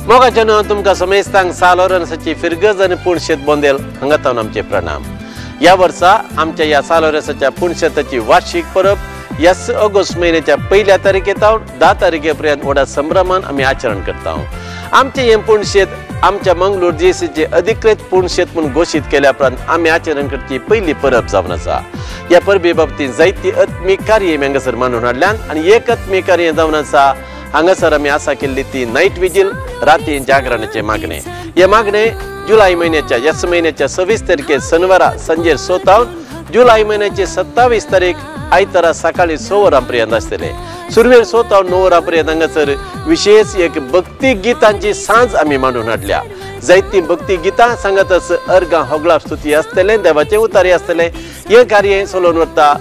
मोगाच्या न्हू तुमकां समेस्तांक सालोरसाची फिरगज आनी पुणशेत बोंदेल हांगा तावन आमचे प्रणाम। ह्या वर्सा आमच्या ह्या सालोरसाच्या पुणशेताची वार्षिक परब ह्या ऑगस्ट म्हयन्याच्या 1 तारखेतावन 10 तारखेपर्यंत व्हडा संभ्रमान आमी आचरण करता। आमचे हे पुणशेत आमच्या मंगळूर जेसीचे अधिकृत पुणशेत म्हणून घोषित केल्या उपरांत आमी आचरण करची पहिली परब जावन आसा। ह्या परबे बाबतींत जायती अत्मीक कार्य हांगासर मांडून हाडल्यात आनी एक अत्मीक कार्य जावन आसा हांगासर आमी आसा केल्ली ती नायट विजील राती जागरणाचे मागणे। हे मागणे जुलै महिन्याच्या ह्याच महिन्याच्या 26 तारखेर शनिवारा सांजे 6 जुलै महिन्याचे 27 तारीख आयतारा सकाळी 6 वरांपर्यंत आसतले। सुरवेर 6 ते 9 वरांपर्यंत हांगासर विशेष एक भक्ती गीतांची सांज आमी मांडून हाडल्या। जायती भक्ती गीतां सांगतच अर्गां होगळा स्तुती आसतले, देवाचे उतारे आसतले। हे कार्य चलोवन वता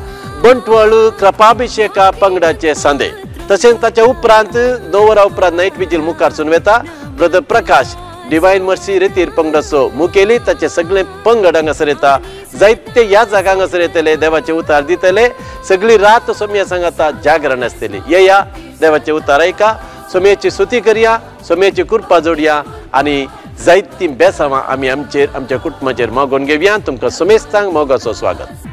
बंटवळ कृपाभिषेका पंगडाचे सांदे। तशेंच ताच्या उपरांत 9 वरां उपरांत नायट विजील मुखार सुरू येता। ब्रदर प्रकाश डिवायन मर्सी रितीर पंगडाचो मुखेली ताचे सगळे पंगड हांगासर येता। जायते ह्या जागांक हांगासर येतले, देवाचे उतार दितले। सगळी रात सोम्या सांगता जागरण आसतली। या देवाचे उतार ऐका, सोम्याची स्तुती करया, सोम्याची कृपा जोडया आनी जायती बेसांवां आमी आमच्या कुटुंबाचेर मागून घेवया। तुमकां सोमेस्तांक मोगाचो स्वागत।